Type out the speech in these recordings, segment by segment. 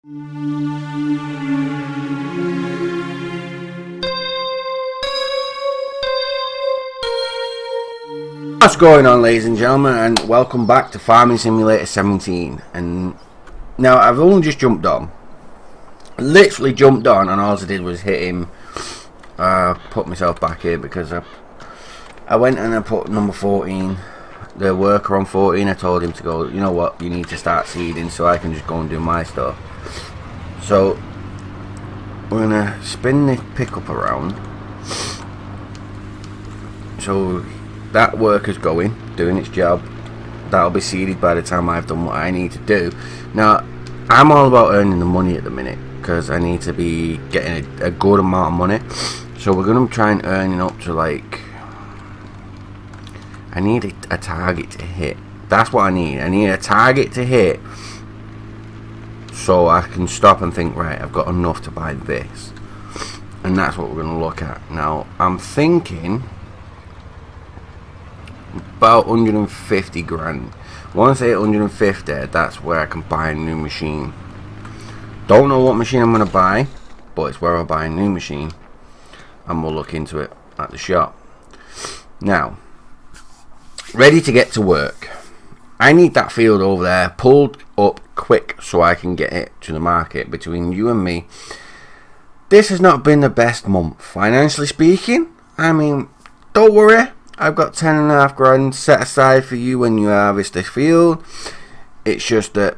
What's going on, ladies and gentlemen, and welcome back to Farming Simulator 17. And now I've only just jumped on, literally jumped on, and all I did was hit him. Put myself back here because I went and I put number 14, the worker on 14. I told him to go, you know what, you need to start seeding so I can just go and do my stuff. So we're gonna spin this pickup around. So that worker's doing its job. That'll be seeded by the time I've done what I need to do. Now, I'm all about earning the money at the minute because I need to be getting a good amount of money. So we're going to try and earning up to, like, I need a target to hit. That's what I need. I need a target to hit so I can stop and think, right, I've got enough to buy this. And that's what we're going to look at. Now, I'm thinking about 150 grand. Once I hit 150, that's where I can buy a new machine. Don't know what machine I'm going to buy, but it's where I'll buy a new machine, and we'll look into it at the shop. Now, ready to get to work. I need that field over there pulled up quick so I can get it to the market. Between you and me, this has not been the best month financially speaking. I mean, don't worry, I've got 10.5 grand set aside for you when you harvest this field. It's just that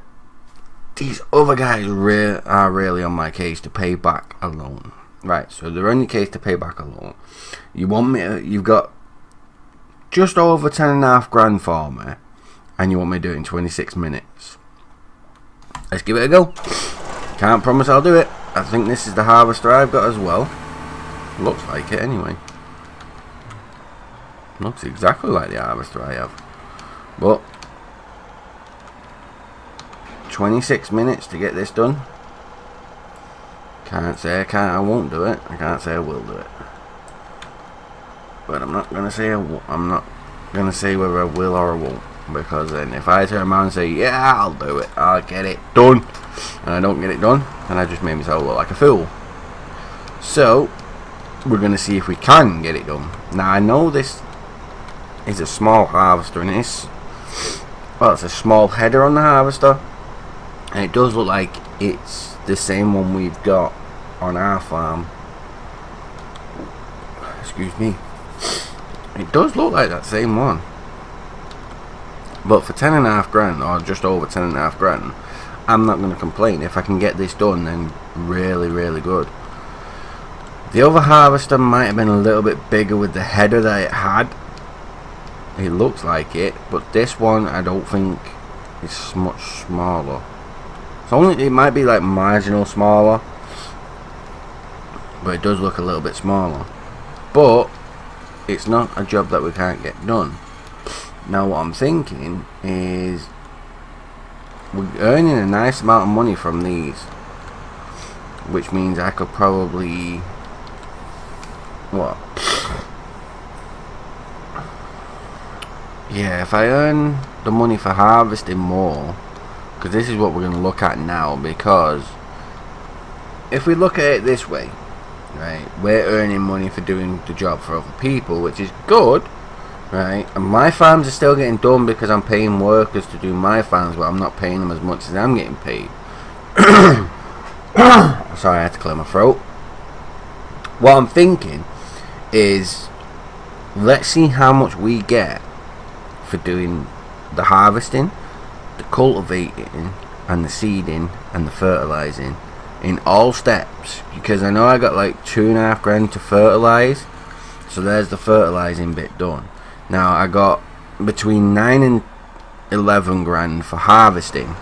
these other guys are really on my case to pay back a loan. Right, so they're on your case to pay back a loan. You've got just over 10.5 grand for me, and you want me to do it in 26 minutes. Let's give it a go. Can't promise I'll do it. I think this is the harvester I've got as well. Looks like it anyway. Looks exactly like the harvester I have. But 26 minutes to get this done. Can't say I won't do it. I can't say I will do it. But I'm not gonna say I'm not gonna say whether I will or I won't, because then if I turn around and say, yeah, I'll do it, I'll get it done, and I don't get it done, then I just made myself look like a fool. So we're gonna see if we can get it done. Now, I know this is a small harvester, and it's a small header on the harvester, and it does look like it's the same one we've got on our farm. Excuse me. It does look like that same one, but for 10.5 grand, or just over 10.5 grand, I'm not going to complain. If I can get this done, then really, really good. The other harvester might have been a little bit bigger with the header that it had. It looks like it, but this one I don't think it's much smaller. It might be like marginal smaller, but it does look a little bit smaller. But it's not a job that we can't get done. Now, what I'm thinking is we're earning a nice amount of money from these, which means I could probably yeah, if I earn the money for harvesting more, because this is what we're going to look at now, because if we look at it this way, right, we're earning money for doing the job for other people, which is good, right, and my farms are still getting done because I'm paying workers to do my farms, but I'm not paying them as much as I'm getting paid. Sorry, I had to clear my throat. What I'm thinking is, let's see how much we get for doing the harvesting, the cultivating, and the seeding, and the fertilizing in all steps, because I know I got like 2.5 grand to fertilize, so there's the fertilizing bit done. Now I got between 9 and 11 grand for harvesting.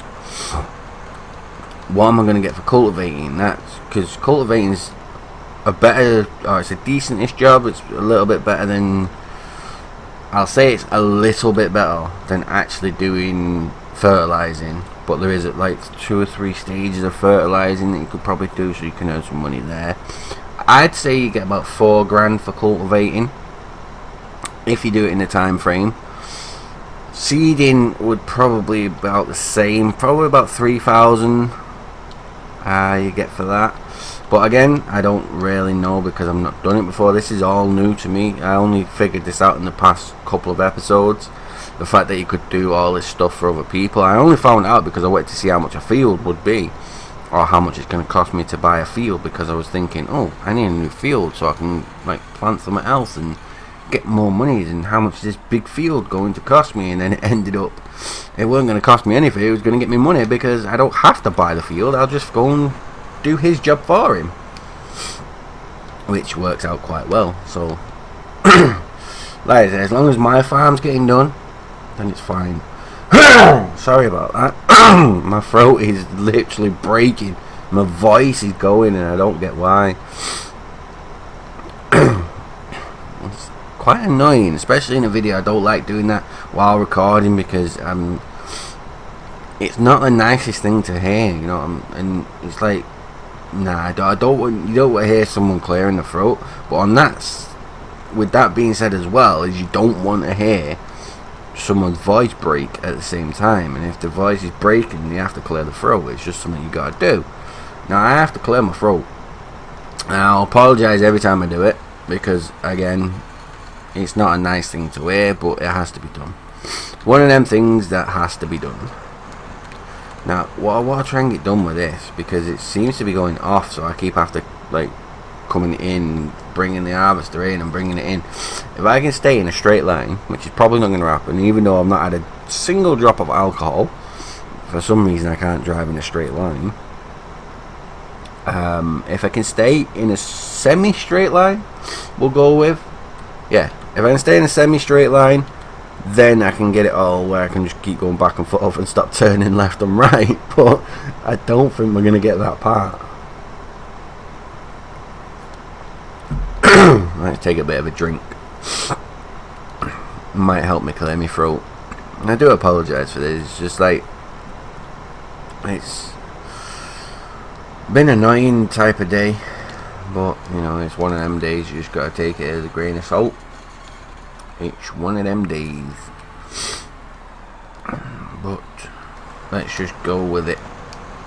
What am I going to get for cultivating? That's because cultivating is it's a decentish job. It's a little bit better than, I'll say it's a little bit better than actually doing fertilizing, but there is like 2 or 3 stages of fertilizing that you could probably do, so you can earn some money there. I'd say you get about 4 grand for cultivating if you do it in the time frame. Seeding would probably be about the same, probably about 3,000 you get for that. But again, I don't really know because I've not done it before. This is all new to me. I only figured this out in the past couple of episodes. The fact that you could do all this stuff for other people. I only found out because I went to see how much a field would be, or how much it's going to cost me to buy a field, because I was thinking, oh, I need a new field so I can like plant something else and get more money, and how much is this big field going to cost me? And then it ended up, it wasn't going to cost me anything. It was going to get me money because I don't have to buy the field. I'll just go and do his job for him, which works out quite well. So like I said, as long as my farm's getting done, then it's fine. Sorry about that. My throat is literally breaking. My voice is going and I don't get why. It's quite annoying, especially in a video. I don't like doing that while recording because it's not the nicest thing to hear, you know. And it's like, nah, I don't want, you don't want to hear someone clearing the throat. But on that, with that being said as well, is you don't want to hear someone's voice break at the same time. And if the voice is breaking, you have to clear the throat. It's just something you gotta do. Now I have to clear my throat. I'll apologise every time I do it because again, it's not a nice thing to hear, but it has to be done. One of them things that has to be done. Now what I want to try and get done with this, because it seems to be going off, so I keep after like coming in, bringing the harvester in and bringing it in. If I can stay in a straight line, which is probably not going to happen, even though I've not had a single drop of alcohol, for some reason I can't drive in a straight line. If I can stay in a semi-straight line, we'll go with, yeah, if I can stay in a semi-straight line, then I can get it all where I can just keep going back and forth and stop turning left and right. But I don't think we're going to get that part. Let's take a bit of a drink. Might help me clear my throat. And I do apologise for this. It's just like, it's been an annoying type of day, but you know, it's one of them days you just gotta take it as a grain of salt. It's one of them days. But let's just go with it.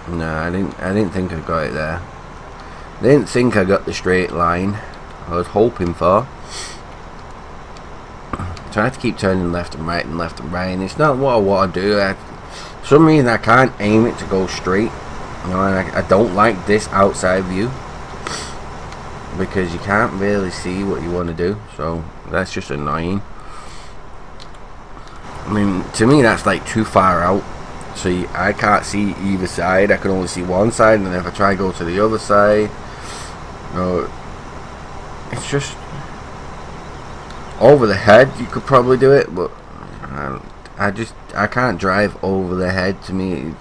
No, I didn't think I got it there. I didn't think I got the straight line I was hoping for. So I have to keep turning left and right and left and right, and it's not what I want to do. For some reason I can't aim it to go straight, you know, and I don't like this outside view because you can't really see what you want to do, so that's just annoying. I mean, to me that's like too far out, so I can't see either side. I can only see one side, and if I try to go to the other side, you know, it's just over the head. You could probably do it, but I can't drive over the head. To me,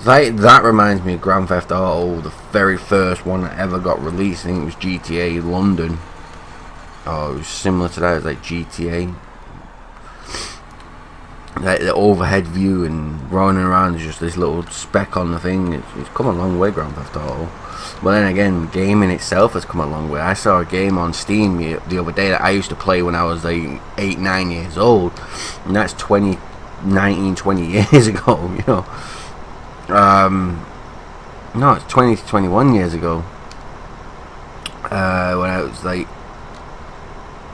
like, that reminds me of Grand Theft Auto, the very first one that ever got released. I think it was GTA London. Oh, it was similar to that. It was like GTA, like the overhead view and running around is just this little speck on the thing. It's come a long way, Grand Theft Auto. But then again, gaming itself has come a long way. I saw a game on Steam the other day that I used to play when I was like 8-9 years old, and that's 20 years ago, you know. No, it's 20 to 21 years ago, when I was like,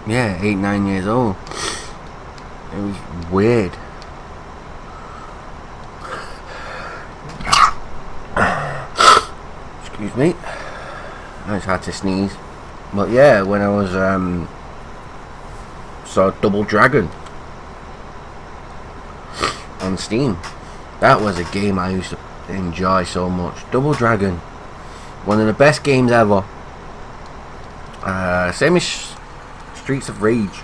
yeah, 8-9 years old. It was weird. Excuse me, I just had to sneeze. But yeah, when I was saw Double Dragon on Steam, that was a game I used to enjoy so much. Double Dragon, one of the best games ever. Same as Streets of Rage.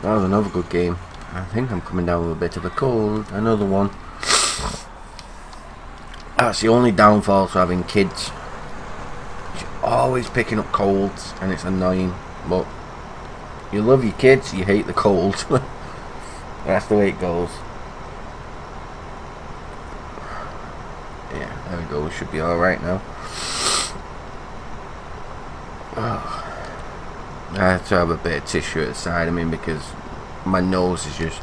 That was another good game. I think I'm coming down with a bit of a cold. Another one. That's the only downfall to having kids. You're always picking up colds, and it's annoying. But you love your kids, you hate the cold. That's the way it goes. Yeah, there we go. We should be alright now. I have to have a bit of tissue at the side of me because my nose is just...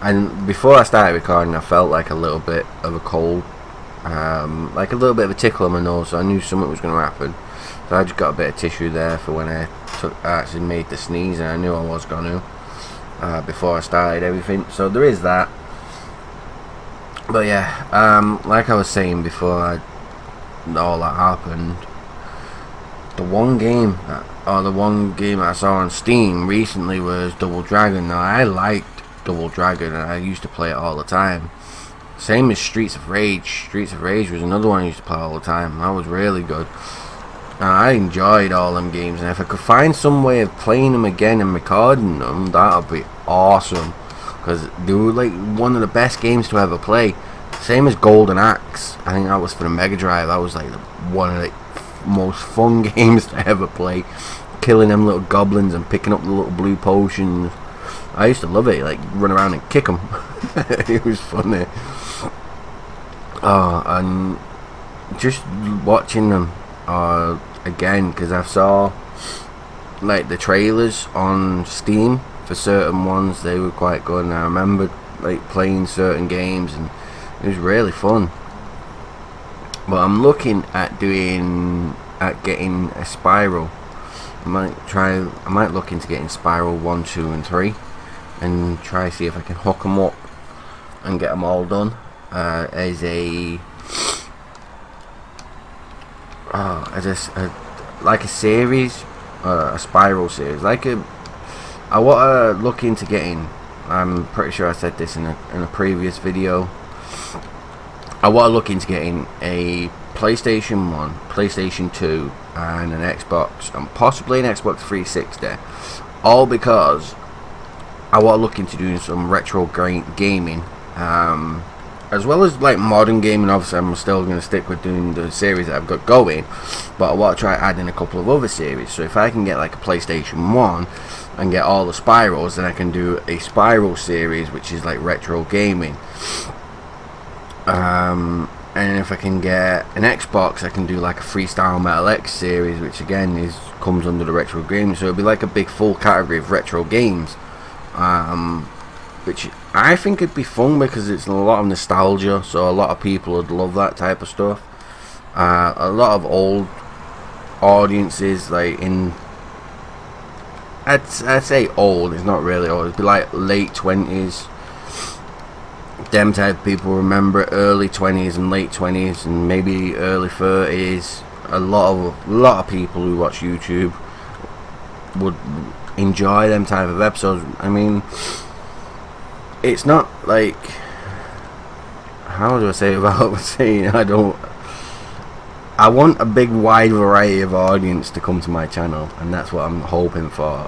And before I started recording, I felt like a little bit of a cold. like a little bit of a tickle on my nose, so I knew something was going to happen. So I just got a bit of tissue there for when I actually made the sneeze, and I knew I was going to before I started everything. So there is that. But yeah, like I was saying before all that happened, the one game I saw on Steam recently was Double Dragon. Now I liked Double Dragon, and I used to play it all the time. Same as Streets of Rage. Streets of Rage was another one I used to play all the time. That was really good. I enjoyed all them games, and if I could find some way of playing them again and recording them, that would be awesome. Because they were like one of the best games to ever play. Same as Golden Axe. I think that was for the Mega Drive. That was like one of the most fun games to ever play. Killing them little goblins and picking up the little blue potions. I used to love it. Like run around and kick them. It was funny. And just watching them again, because I saw like the trailers on Steam for certain ones. They were quite good, and I remember like playing certain games, and it was really fun. But I'm looking at getting a Spiral. I might look into getting Spiral 1, 2 and 3 and try see if I can hook them up and get them all done as a like a series, a Spiral series. I want to look into getting. I'm pretty sure I said this in a previous video. I want to look into getting a PlayStation 1, PlayStation 2, and an Xbox, and possibly an Xbox 360. All because I want to look into doing some retro gaming, as well as like modern gaming. Obviously, I'm still going to stick with doing the series that I've got going, but I want to try adding a couple of other series. So if I can get like a PlayStation 1 and get all the Spirals, then I can do a Spiral series, which is like retro gaming. And if I can get an Xbox, I can do like a Freestyle Metal X series, which again comes under the retro games. So it'll be like a big full category of retro games, which I think it'd be fun because it's a lot of nostalgia. So a lot of people would love that type of stuff. A lot of old audiences, like I'd say old. It's not really old. It'd be like late 20s. Them type of people remember early 20s and late 20s and maybe early 30s. A lot of people who watch YouTube would enjoy them type of episodes. I mean, it's not like, how do I say about saying I want a big wide variety of audience to come to my channel, and that's what I'm hoping for.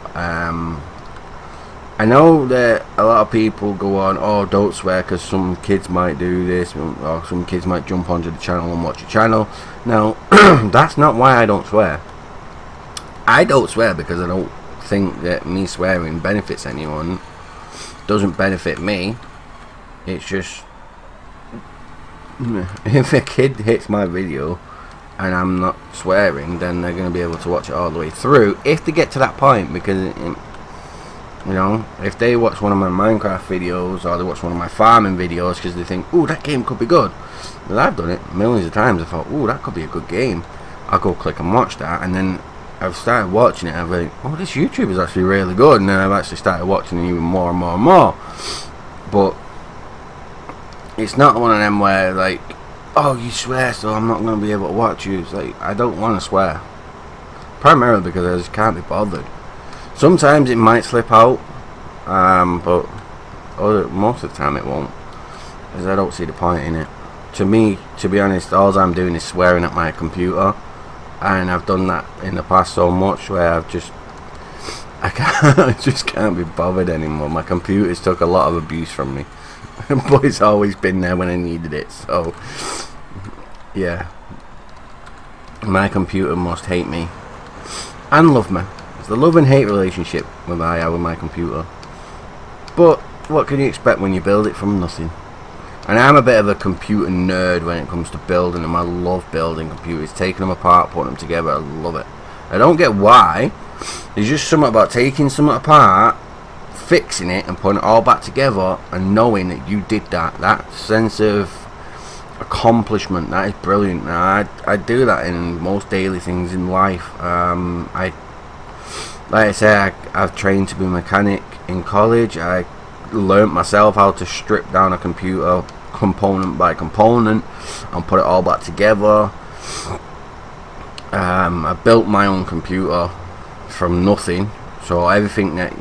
I know that a lot of people go on, oh, don't swear because some kids might do this, or some kids might jump onto the channel and watch your channel. Now, that's not why I don't swear. I don't swear because I don't think that me swearing benefits anyone. Doesn't benefit me. It's just, if a kid hits my video and I'm not swearing, then they're going to be able to watch it all the way through if they get to that point, because you know, if they watch one of my Minecraft videos or they watch one of my farming videos because they think, ooh, that game could be good. Well, I've done it millions of times. I thought, ooh, that could be a good game. I'll go click and watch that, and then I've started watching it. I've been, oh, this YouTube is actually really good, and then I've actually started watching it even more and more and more. But it's not one of them where like, oh, you swear, so I'm not going to be able to watch you. It's like, I don't want to swear. Primarily because I just can't be bothered. Sometimes it might slip out, but most of the time it won't, because I don't see the point in it. To me, to be honest, all I'm doing is swearing at my computer, and I've done that in the past so much where I just can't be bothered anymore. My computer's took a lot of abuse from me, but it's always been there when I needed it. So yeah, my computer must hate me and love me. It's the love and hate relationship that I have with my computer. But what can you expect when you build it from nothing? And I'm a bit of a computer nerd when it comes to building them. I love building computers, taking them apart, putting them together. I love it. I don't get why. There's just something about taking something apart, fixing it, and putting it all back together, and knowing that you did that. That sense of accomplishment. That is brilliant. I do that in most daily things in life. Like I say, I've trained to be a mechanic in college. I learnt myself how to strip down a computer component by component and put it all back together. I built my own computer from nothing, so everything that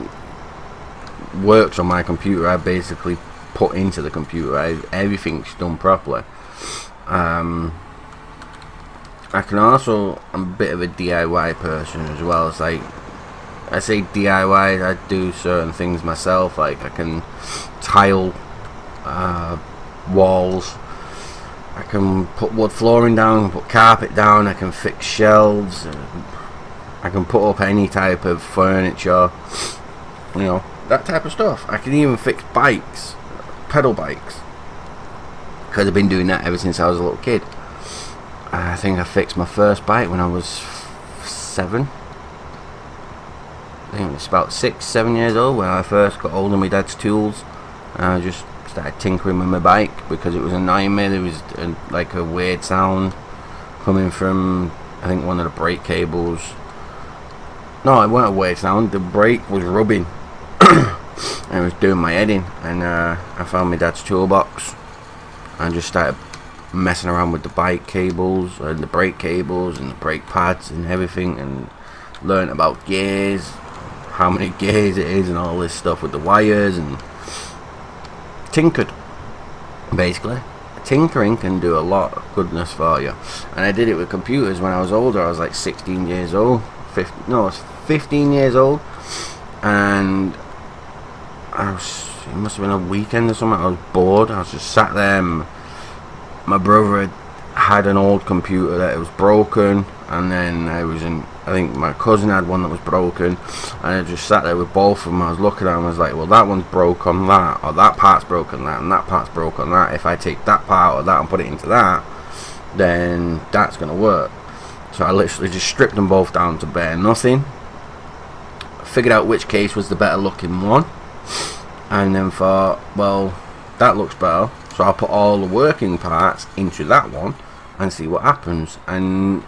works on my computer I basically put into the computer. Everything's done properly. I can also, I'm a bit of a DIY person as well. It's like, I say DIY, I do certain things myself. Like I can tile walls, I can put wood flooring down, put carpet down, I can fix shelves, I can put up any type of furniture, you know, that type of stuff. I can even fix bikes, pedal bikes, because I've been doing that ever since I was a little kid. I think I fixed my first bike when I was 7. I think it was about 6-7 years old when I first got hold of my dad's tools. I just started tinkering with my bike because it was annoying me. There was like a weird sound coming from, I think, one of the brake cables. No, it wasn't a weird sound. The brake was rubbing and it was doing my head in. And I found my dad's toolbox and just started messing around with the bike cables and the brake cables and the brake pads and everything, and learned about gears, how many gears it is and all this stuff with the wires, and tinkered. Basically, tinkering can do a lot of goodness for you. And I did it with computers when I was older. I was like 16 years old, I was 15 years old, and it must have been a weekend or something. I was bored. I was just sat there, and my brother had an old computer that was broken, and then I think my cousin had one that was broken, and I just sat there with both of them. I was looking at them, I was like, well, that one's broke on that, or that part's broken on that, and that part's broke on that. If I take that part of that and put it into that, then that's going to work. So I literally just stripped them both down to bare nothing, figured out which case was the better looking one, and then thought, well, that looks better, so I'll put all the working parts into that one and see what happens. And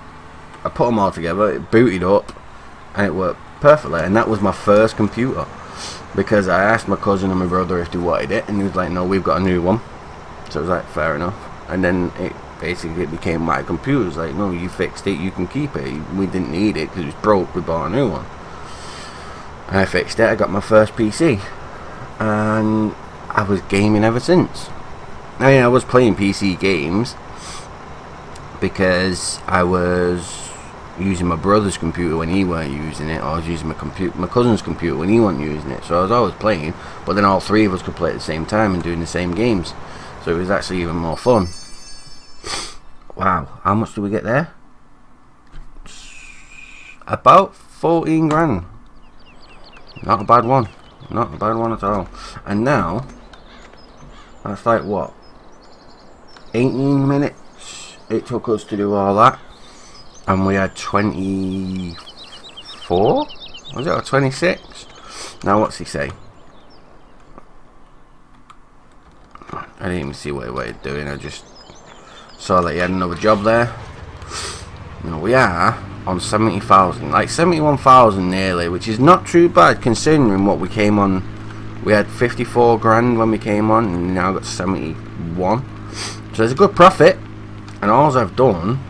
I put them all together, it booted up, and it worked perfectly. And that was my first computer, because I asked my cousin and my brother if they wanted it, and he was like, no, we've got a new one. So I was like, fair enough. And then it became my computer. It was like, no, you fixed it, you can keep it. We didn't need it because it was broke, we bought a new one. And I fixed it, I got my first PC, and I was gaming ever since. I mean, I was playing PC games because I was using my brother's computer when he weren't using it, or I was using my cousin's computer when he wasn't using it. So I was always playing, but then all three of us could play at the same time and doing the same games. So it was actually even more fun. Wow, how much do we get there? About 14 grand. Not a bad one. Not a bad one at all. And now, that's like what? 18 minutes it took us to do all that, and we had 24, was it, or 26? Now what's he say? I didn't even see what he was doing. I just saw that he had another job there. Now we are on 70,000, like 71,000 nearly, which is not too bad considering what we came on. We had 54 grand when we came on, and now got 71. So there's a good profit, and all I've done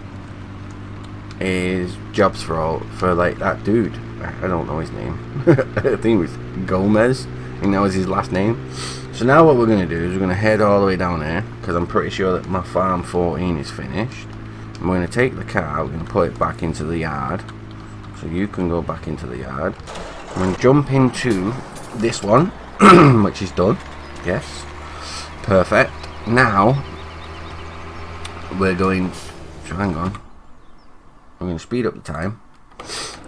is jobs for like that dude. I don't know his name. I think it was Gomez. I think that was his last name. So now what we're going to do is we're going to head all the way down there, because I'm pretty sure that my farm 14 is finished. And we're going to take the car, we're going to put it back into the yard. So you can go back into the yard. I'm going to jump into this one, which is done. Yes. Perfect. Now we're going to, hang on, I'm going to speed up the time,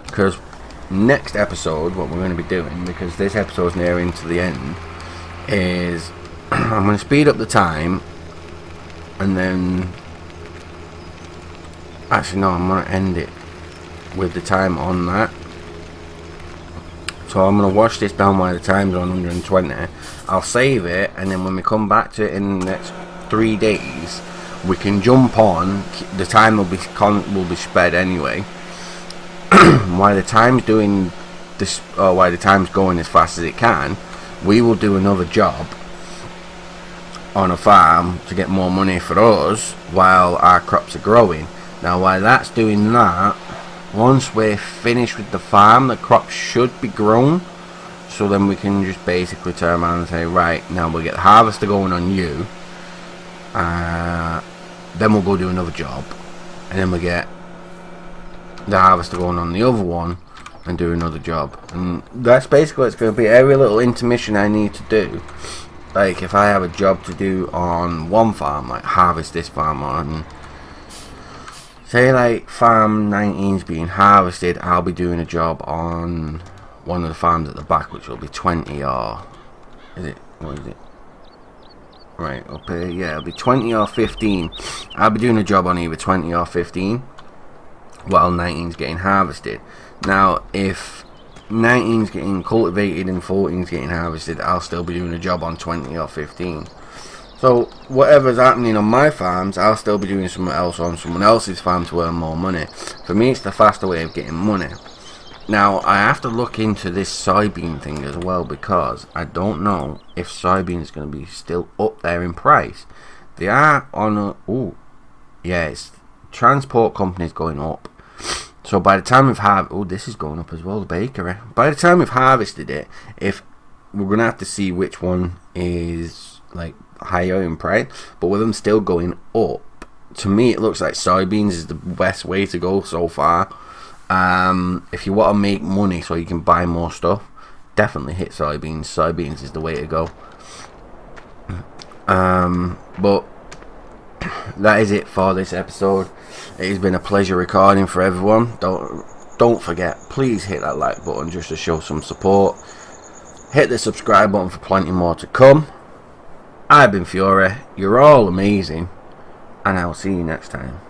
because next episode what we're going to be doing, because this episode's nearing to the end, is I'm going to speed up the time, and then actually no, I'm going to end it with the time on that. So I'm going to wash this down while the time's on 120. I'll save it, and then when we come back to it in the next 3 days, we can jump on. The time will be sped anyway. While the time's doing this, or while the time's going as fast as it can, we will do another job on a farm to get more money for us while our crops are growing. Now, while that's doing that, once we're finished with the farm, the crops should be grown. So then we can just basically turn around and say, right, now we'll get the harvester going on you. Then we'll go do another job. And then we get the harvester going on the other one and do another job. And that's basically what it's going to be. Every little intermission I need to do. Like, if I have a job to do on one farm, like harvest this farm on, say like farm 19's being harvested, I'll be doing a job on one of the farms at the back, which will be 20 or... what is it? Right, up here, yeah, it'll be 20 or 15. I'll be doing a job on either 20 or 15 while 19's getting harvested. Now, if 19's getting cultivated and 14's getting harvested, I'll still be doing a job on 20 or 15. So, whatever's happening on my farms, I'll still be doing something else on someone else's farm to earn more money. For me, it's the faster way of getting money. Now, I have to look into this soybean thing as well, because I don't know if soybean is going to be still up there in price. They are on a... oh, yes, transport companies going up. So by the time we've oh, this is going up as well, the bakery. By the time we've harvested it, if we're going to have to see which one is like higher in price, but with them still going up, to me it looks like soybeans is the best way to go so far. If you want to make money so you can buy more stuff, definitely hit soybeans. Soybeans is the way to go. But that is it for this episode. It has been a pleasure recording for everyone. Don't forget, please hit that like button just to show some support. Hit the subscribe button for plenty more to come. I've been Fury. You're all amazing, and I'll see you next time.